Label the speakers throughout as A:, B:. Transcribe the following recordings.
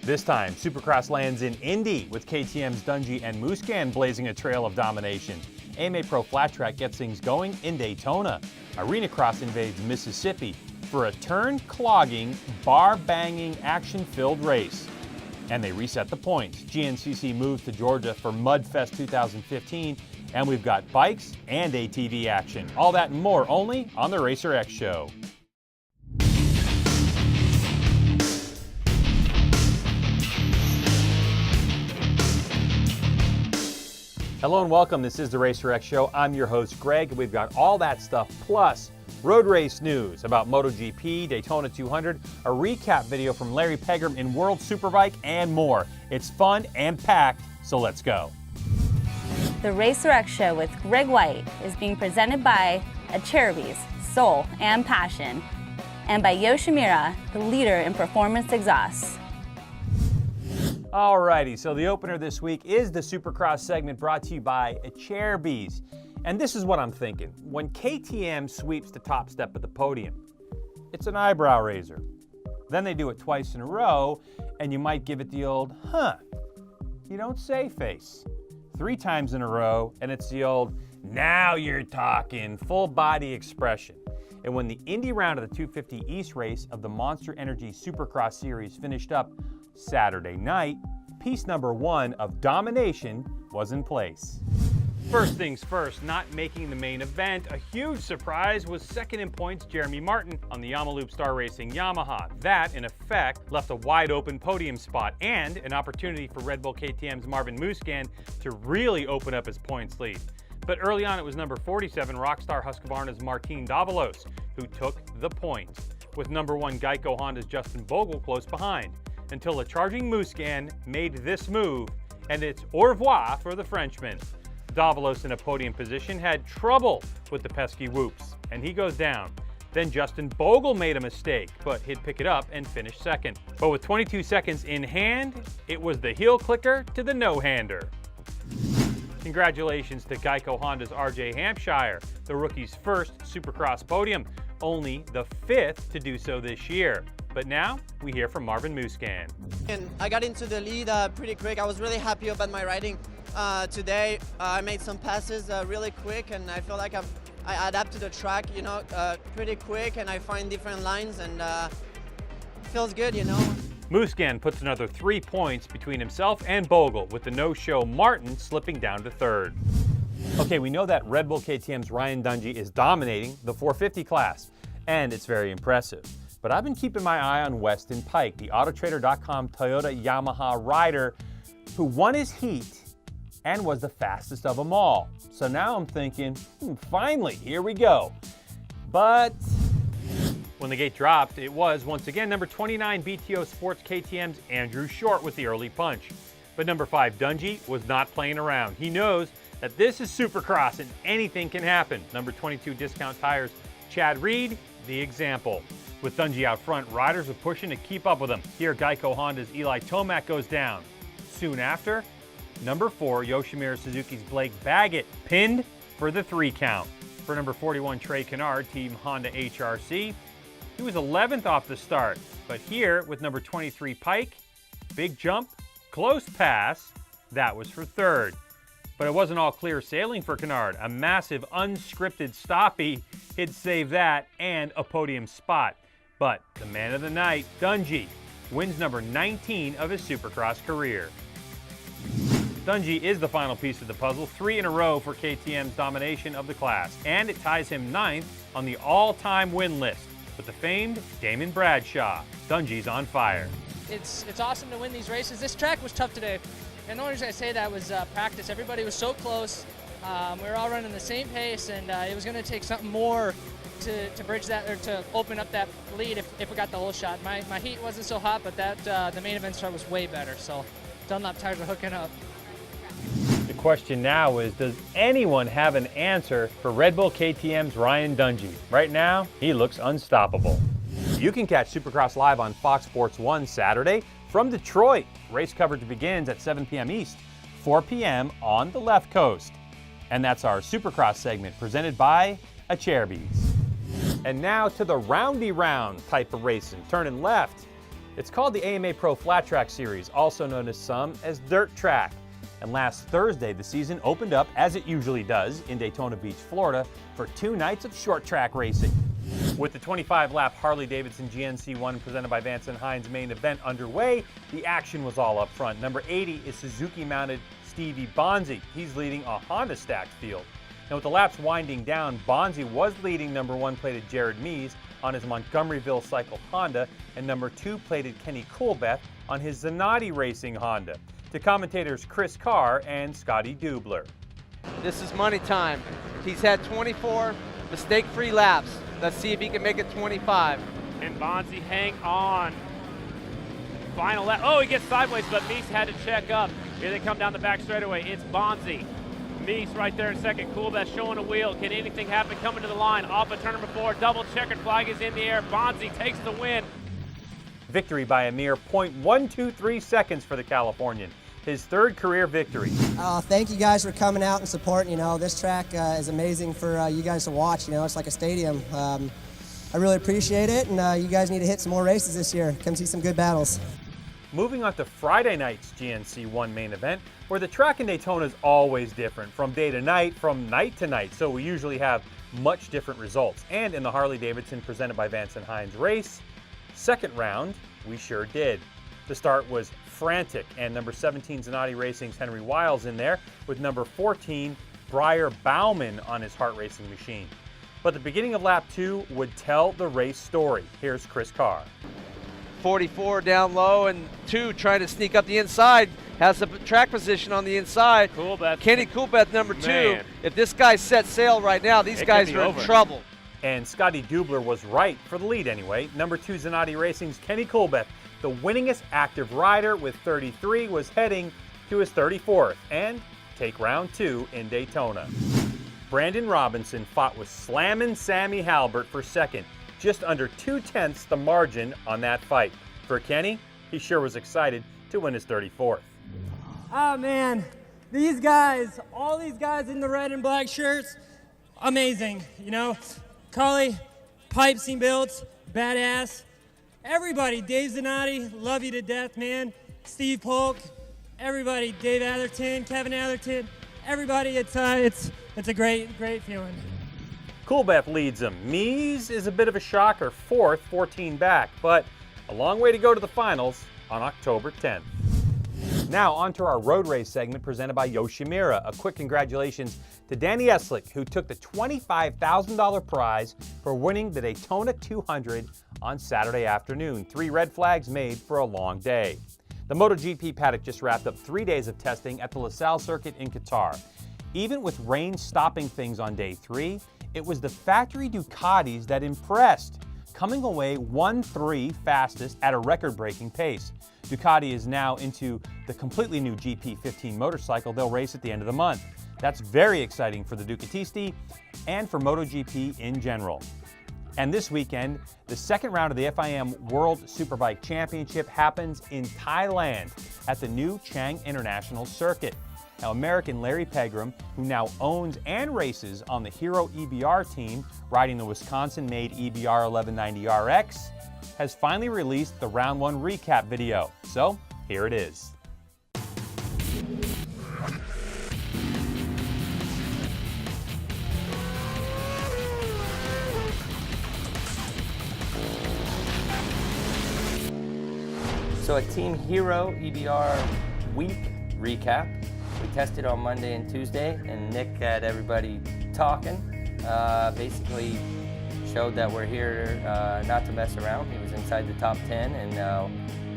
A: This time, Supercross lands in Indy with KTM's Dungey and Musquin blazing a trail of domination. AMA Pro Flat Track gets things going in Daytona. Arenacross invades Mississippi for a turn-clogging, bar-banging, action-filled race. And they reset the points. GNCC moves to Georgia for Mudfest 2015, and we've got bikes and ATV action. All that and more only on the Racer X Show. Hello and welcome. This is the Racer X Show. I'm your host, Greg. We've got all that stuff, plus road race news about MotoGP, Daytona 200, a recap video from Larry Pegram in World Superbike, and more. It's fun and packed, so let's go.
B: The Racer X Show with Greg White is being presented by Acherbis, Soul and Passion, and by Yoshimura, the leader in performance exhausts.
A: Alrighty, so the opener this week is the Supercross segment brought to you by Acherbis. And this is what I'm thinking. When KTM sweeps the top step of the podium, it's an eyebrow raiser. Then they do it twice in a row, and you might give it the old, you don't say face. 3 times in a row, and it's the old, now you're talking, full body expression. And when the Indy round of the 250 East race of the Monster Energy Supercross series finished up Saturday night, piece number 1 of domination was in place. First things first, not making the main event, a huge surprise was second in points Jeremy Martin on the Yamaloop Star Racing Yamaha. That, in effect, left a wide open podium spot and an opportunity for Red Bull KTM's Marvin Musquin to really open up his points lead. But early on it was number 47 Rockstar Husqvarna's Martin Davalos who took the point, with number 1 Geico Honda's Justin Bogle close behind, until a charging Musquin made this move, and it's au revoir for the Frenchman. Davalos in a podium position had trouble with the pesky whoops, and he goes down. Then Justin Bogle made a mistake, but he'd pick it up and finish second. But with 22 seconds in hand, it was the heel clicker to the no-hander. Congratulations to Geico Honda's RJ Hampshire, the rookie's first Supercross podium, only the 5th to do so this year. But now, we hear from Marvin Musquin.
C: And I got into the lead pretty quick. I was really happy about my riding today. I made some passes really quick, and I feel like I adapt to the track, pretty quick, and I find different lines, and feels good,
A: Musquin puts another 3 points between himself and Bogle, with the no-show Martin slipping down to 3rd. Okay, we know that Red Bull KTM's Ryan Dungey is dominating the 450 class, and it's very impressive. But I've been keeping my eye on Weston Pike, the Autotrader.com Toyota Yamaha rider who won his heat and was the fastest of them all. So now I'm thinking, finally, here we go. But when the gate dropped, it was once again number 29 BTO Sports KTM's Andrew Short with the early punch. But number 5 Dungey was not playing around. He knows that this is Supercross and anything can happen. Number 22 Discount Tires Chad Reed, the example. With Dungey out front, riders are pushing to keep up with him. Here, Geico Honda's Eli Tomac goes down. Soon after, number 4 Yoshimura Suzuki's Blake Baggett pinned for the 3 count. For number 41 Trey Kennard, Team Honda HRC, he was 11th off the start. But here, with number 23 Pike, big jump, close pass, that was for 3rd. But it wasn't all clear sailing for Kennard. A massive unscripted stoppie, he'd save that and a podium spot. But the man of the night, Dungey, wins number 19 of his Supercross career. Dungey is the final piece of the puzzle, 3 in a row for KTM's domination of the class, and it ties him 9th on the all-time win list with the famed Damon Bradshaw. Dungey's on fire.
D: It's awesome to win these races. This track was tough today, and the only reason I say that was practice. Everybody was so close. We were all running the same pace, and it was going to take something more to bridge that, or to open up that lead if we got the whole shot. My heat wasn't so hot, but the main event start was way better, so Dunlop tires were hooking up.
A: The question now is, does anyone have an answer for Red Bull KTM's Ryan Dungey? Right now, he looks unstoppable. You can catch Supercross live on Fox Sports 1 Saturday from Detroit. Race coverage begins at 7 p.m. East, 4 p.m. on the left coast. And that's our Supercross segment presented by Acherbis. And now to the roundy round type of racing, turning left It's called the AMA Pro Flat Track Series, also known to some as Dirt Track. And last Thursday, the season opened up, as it usually does, in Daytona Beach, Florida, for 2 nights of short track racing. With the 25-lap Harley-Davidson GNC1 presented by Vance & Hines main event underway, the action was all up front. Number 80 is Suzuki-mounted Stevie Bonzi. He's leading a Honda-stacked field. Now, with the laps winding down, Bonzi was leading number 1 plated Jared Mees on his Montgomeryville Cycle Honda, and number 2 plated Kenny Coolbeth on his Zanatti Racing Honda. To commentators Chris Carr and Scotty Dubler.
E: This is money time. He's had 24 mistake-free laps. Let's see if he can make it 25.
F: And Bonzi hang on. Final lap. Oh, he gets sideways, but Mees had to check up. Here they come down the back straightaway. It's Bonzi. Mees right there in second. Coolbeth showing a wheel. Can anything happen? Coming to the line. Off of turn number 4. Double checkered flag is in the air. Bonzi takes the win.
A: Victory by a mere 0.123 seconds for the Californian. His 3rd career victory.
G: Thank you guys for coming out and supporting. You know, this track is amazing for you guys to watch. You know, it's like a stadium. I really appreciate it, and you guys need to hit some more races this year. Come see some good battles.
A: Moving on to Friday night's GNC1 main event, where the track in Daytona is always different from day to night, from night to night, so we usually have much different results. And in the Harley-Davidson presented by Vance & Hines race, second round, we sure did. The start was frantic, and number 17 Zanatti Racing's Henry Wiles in there with number 14 Briar Bauman on his Hart Racing machine. But the beginning of lap 2 would tell the race story. Here's Chris Carr.
E: 44 down low, and 2 trying to sneak up the inside. Has the track position on the inside.
F: Coolbeth.
E: Kenny Coolbeth, number 2.
F: Man.
E: If this guy sets sail right now, these guys are in trouble.
A: And Scotty Dubler was right, for the lead anyway. Number 2 Zanatti Racing's Kenny Coolbeth, the winningest active rider with 33, was heading to his 34th and take round 2 in Daytona. Brandon Robinson fought with Slammin' Sammy Halbert for second, just under 2/10 the margin on that fight. For Kenny, he sure was excited to win his 34th.
H: Oh man, these guys, all these guys in the red and black shirts, amazing, you know. Carly, pipes and builds, badass. Everybody, Dave Zanatti, love you to death, man. Steve Polk, everybody, Dave Atherton, Kevin Atherton, everybody, it's a great feeling.
A: Coolbeth leads him. Mees is a bit of a shocker, 4th, 14 back, but a long way to go to the finals on October 10th. Now on to our road race segment presented by Yoshimura. A quick congratulations to Danny Eslick, who took the $25,000 prize for winning the Daytona 200 on Saturday afternoon. 3 red flags made for a long day. The MotoGP paddock just wrapped up 3 days of testing at the LaSalle circuit in Qatar. Even with rain stopping things on day 3, it was the factory Ducatis that impressed, coming away 1-3 fastest at a record-breaking pace. Ducati is now into the completely new GP15 motorcycle they'll race at the end of the month. That's very exciting for the Ducatisti and for MotoGP in general. And this weekend, the second round of the FIM World Superbike Championship happens in Thailand at the new Chang International Circuit. Now, American Larry Pegram, who now owns and races on the Hero EBR team, riding the Wisconsin-made EBR 1190RX, has finally released the Round 1 recap video. So, here it is.
I: So a Team Hero EBR week recap. We tested on Monday and Tuesday, and Nick had everybody talking. Basically showed that we're here not to mess around. He was inside the top 10 and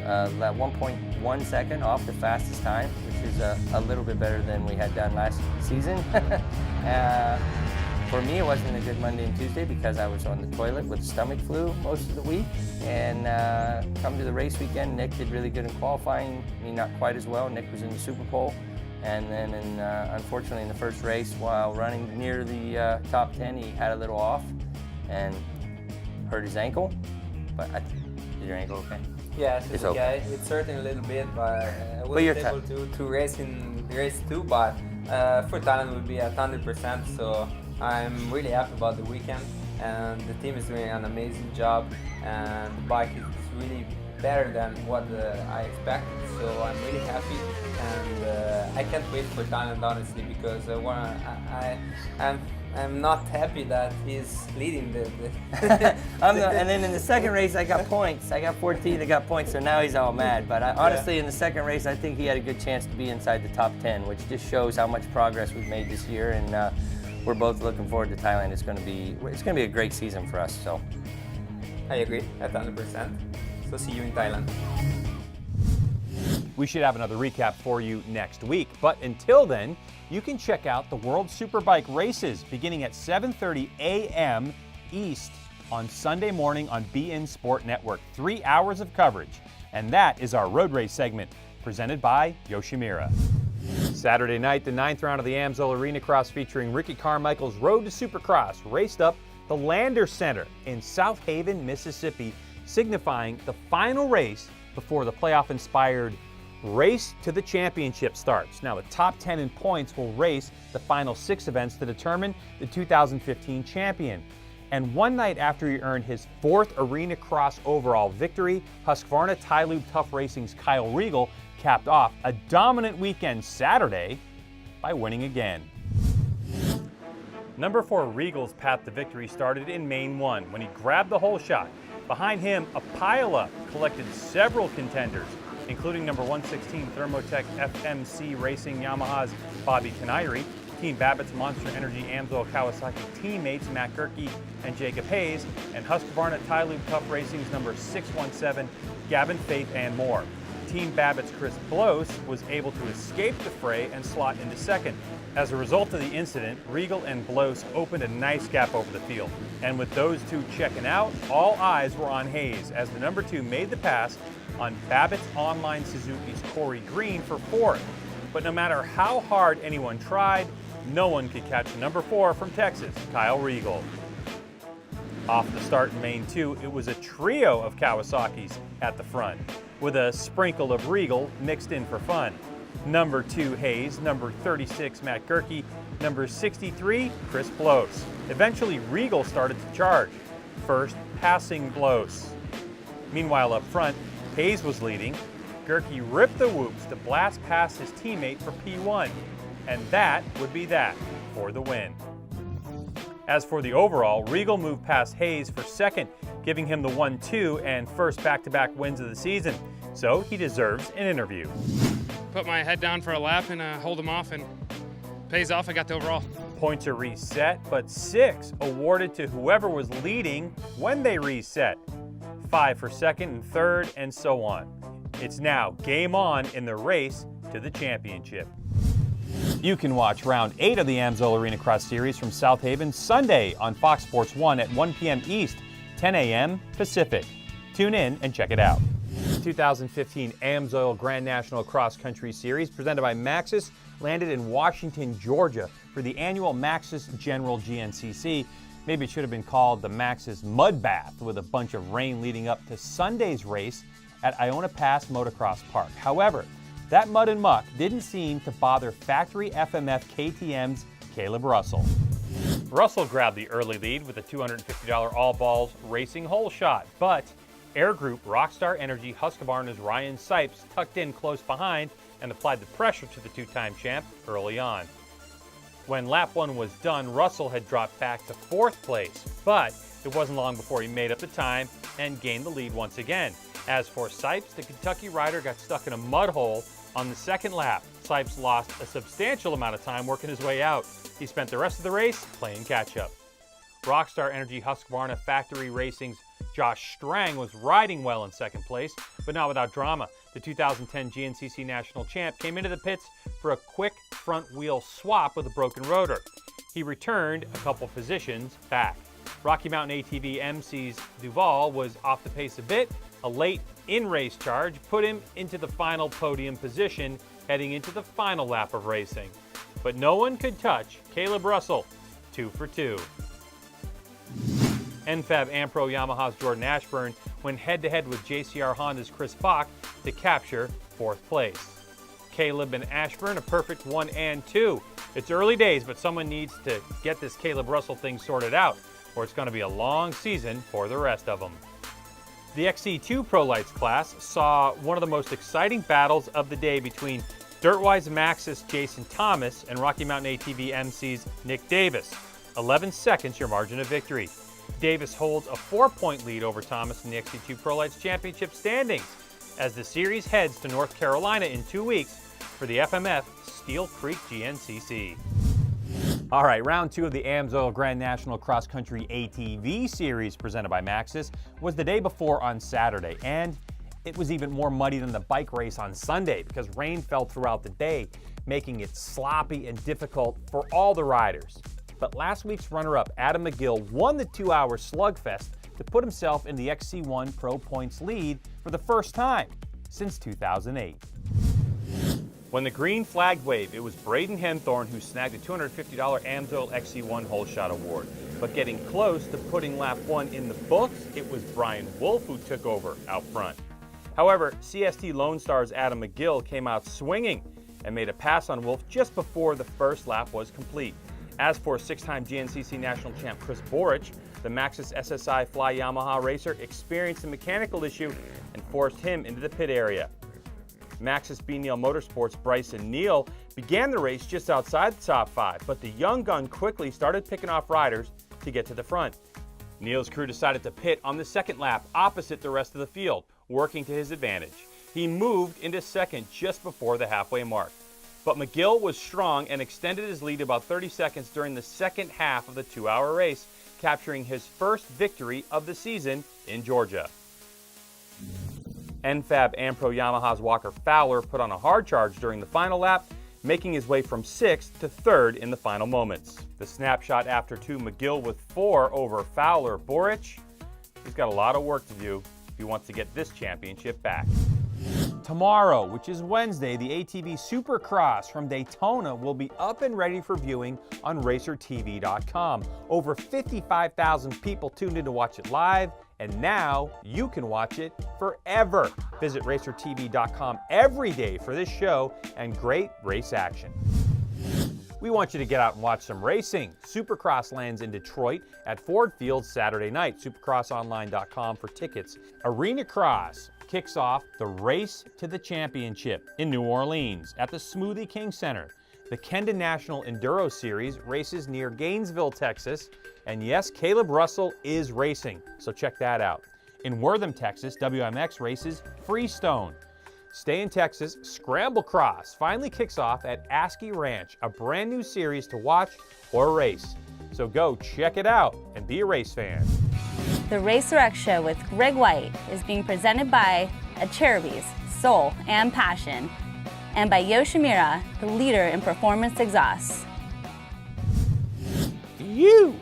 I: at 1.1 second off the fastest time, which is a little bit better than we had done last season. For me, it wasn't a good Monday and Tuesday because I was on the toilet with stomach flu most of the week. And come to the race weekend, Nick did really good in qualifying. Me, not quite as well. Nick was in the Super Bowl. And then, unfortunately, in the first race, while running near the top 10, he had a little off and hurt his ankle. But is your ankle okay?
J: Yeah, it's okay. It's hurting a little bit, but I wasn't able to race in race 2. But for Thailand, will be at 100%. So I'm really happy about the weekend, and the team is doing an amazing job. And the bike is really better than what I expected. So I'm really happy, and I can't wait for Thailand, honestly, because I'm not happy that he's leading the
I: and then in the second race, I got points. I got 14th, I got points, so now he's all mad. But honestly, in the second race, I think he had a good chance to be inside the top 10, which just shows how much progress we've made this year. And we're both looking forward to Thailand. It's going to be a great season for us. So
J: I agree at 100%. So see you in Thailand.
A: We should have another recap for you next week, but until then, you can check out the World Superbike races beginning at 7:30 a.m. East on Sunday morning on beIN Sport Network. 3 hours of coverage, and that is our road race segment presented by Yoshimura. Saturday night, the 9th round of the AMSOIL Arenacross featuring Ricky Carmichael's Road to Supercross raced up the Lander Center in Southaven, Mississippi, signifying the final race before the playoff-inspired Race to the Championship starts. Now, the top 10 in points will race the final 6 events to determine the 2015 champion. And one night after he earned his 4th Arenacross overall victory, Husqvarna Tylube Tough Racing's Kyle Regal capped off a dominant weekend Saturday by winning again. Number 4 Regal's path to victory started in Main 1 when he grabbed the hole shot. Behind him, a pileup collected several contenders, including number 116 Thermotech FMC Racing Yamaha's Bobby Kanairi, Team Babbitt's Monster Energy AMSOIL Kawasaki teammates Matt Gerke and Jacob Hayes, and Husqvarna Tylube Tough Racing's number 617 Gavin Faith, and more. Team Babbitt's Chris Blos was able to escape the fray and slot into second. As a result of the incident, Regal and Blos opened a nice gap over the field. And with those two checking out, all eyes were on Hayes as the number 2 made the pass on Babbitt's Online Suzuki's Corey Green for 4th. But no matter how hard anyone tried, no one could catch number 4 from Texas, Kyle Regal. Off the start in Main 2, it was a trio of Kawasaki's at the front, with a sprinkle of Regal mixed in for fun. Number 2 Hayes, number 36 Matt Gerke, number 63 Chris Blos. Eventually Regal started to charge, first passing Blos. Meanwhile up front, Hayes was leading. Gerke ripped the whoops to blast past his teammate for P1, and that would be that for the win. As for the overall, Regal moved past Hayes for second, giving him the 1-2 and first back-to-back wins of the season, so he deserves an interview.
K: Put my head down for a lap and hold him off, and pays off. I got the overall.
A: Points are reset, but 6 awarded to whoever was leading when they reset. 5 for second and third, and so on. It's now game on in the race to the championship. You can watch round 8 of the AMSOIL Arenacross Series from Southaven Sunday on Fox Sports 1 at 1 p.m. East, 10 a.m. Pacific. Tune in and check it out. The 2015 AMSOIL Grand National Cross Country Series, presented by Maxxis, landed in Washington, Georgia for the annual Maxxis General GNCC. Maybe it should have been called the Maxxis Mud Bath, with a bunch of rain leading up to Sunday's race at Iona Pass Motocross Park. However, that mud and muck didn't seem to bother factory FMF KTM's Caleb Russell. Russell grabbed the early lead with a $250 all-balls racing hole shot, but Air Group Rockstar Energy Husqvarna's Ryan Sipes tucked in close behind and applied the pressure to the 2-time champ early on. When lap 1 was done, Russell had dropped back to 4th place, but it wasn't long before he made up the time and gained the lead once again. As for Sipes, the Kentucky rider got stuck in a mud hole on the 2nd lap. Sipes lost a substantial amount of time working his way out. He spent the rest of the race playing catch-up. Rockstar Energy Husqvarna Factory Racing's Josh Strang was riding well in 2nd place, but not without drama. The 2010 GNCC National Champ came into the pits for a quick front wheel swap with a broken rotor. He returned a couple positions back. Rocky Mountain ATV MC's Duval was off the pace a bit. A late in-race charge put him into the final podium position heading into the final lap of racing. But no one could touch Caleb Russell, 2 for 2. NFAB Ampro Yamaha's Jordan Ashburn went head-to-head with JCR Honda's Chris Bach to capture 4th place. Caleb and Ashburn a perfect 1 and 2. It's early days, but someone needs to get this Caleb Russell thing sorted out, or it's going to be a long season for the rest of them. The XC2 Pro Lights class saw one of the most exciting battles of the day between Dirtwise Maxxis Jason Thomas and Rocky Mountain ATV MC's Nick Davis. 11 seconds your margin of victory. Davis holds a 4-point lead over Thomas in the XC2 Pro Lights Championship standings as the series heads to North Carolina in 2 weeks for the FMF Steel Creek GNCC. All right, round 2 of the AMSOIL Grand National Cross Country ATV Series presented by Maxxis was the day before on Saturday, and it was even more muddy than the bike race on Sunday because rain fell throughout the day, making it sloppy and difficult for all the riders. But last week's runner-up, Adam McGill, won the 2-hour slugfest to put himself in the XC1 Pro Points lead for the first time since 2008. When the green flag waved, it was Braden Henthorne who snagged a $250 AMSOIL XC1 Hole Shot Award. But getting close to putting lap 1 in the books, it was Brian Wolf who took over out front. However, CST Lone Star's Adam McGill came out swinging and made a pass on Wolf just before the first lap was complete. As for 6-time GNCC National Champ Chris Borich, the Maxxis SSI Fly Yamaha racer experienced a mechanical issue and forced him into the pit area. Maxxis B. Neal Motorsports' Bryson Neal began the race just outside the top 5, but the young gun quickly started picking off riders to get to the front. Neal's crew decided to pit on the second lap opposite the rest of the field, working to his advantage. He moved into second just before the halfway mark. But McGill was strong and extended his lead about 30 seconds during the second half of the 2-hour race, capturing his first victory of the season in Georgia. NFAB Ampro Yamaha's Walker Fowler put on a hard charge during the final lap, making his way from 6th to 3rd in the final moments. The snapshot after 2, McGill with 4 over Fowler. Borich, he's got a lot of work to do if he wants to get this championship back. Tomorrow, which is Wednesday, the ATV Supercross from Daytona will be up and ready for viewing on RacerTV.com. Over 55,000 people tuned in to watch it live, and now you can watch it forever. Visit RacerTV.com every day for this show and great race action. We want you to get out and watch some racing. Supercross lands in Detroit at Ford Field Saturday night. SupercrossOnline.com for tickets. Arenacross kicks off the Race to the Championship in New Orleans at the Smoothie King Center. The Kendon National Enduro Series races near Gainesville, Texas. And yes, Caleb Russell is racing, so check that out. In Wortham, Texas, WMX races Freestone. Stay in Texas, Scramble Cross finally kicks off at Askey Ranch, a brand new series to watch or race. So go check it out and be a race fan.
B: The Racer X Show with Greg White is being presented by Cherubies, Soul and Passion, and by Yoshimura, the leader in performance exhausts.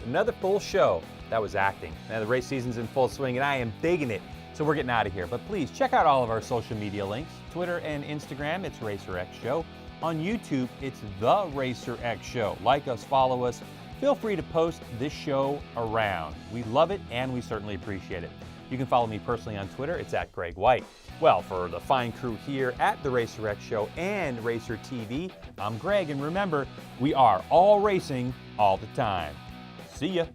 A: Another full show. That was acting. Now the race season's in full swing and I am digging it. So we're getting out of here. But please check out all of our social media links. Twitter and Instagram, it's Racer X Show. On YouTube, it's The Racer X Show. Like us, follow us. Feel free to post this show around. We love it and we certainly appreciate it. You can follow me personally on Twitter. It's at Greg White. Well, for the fine crew here at the Racer X Show and Racer TV, I'm Greg. And remember, we are all racing all the time. See ya.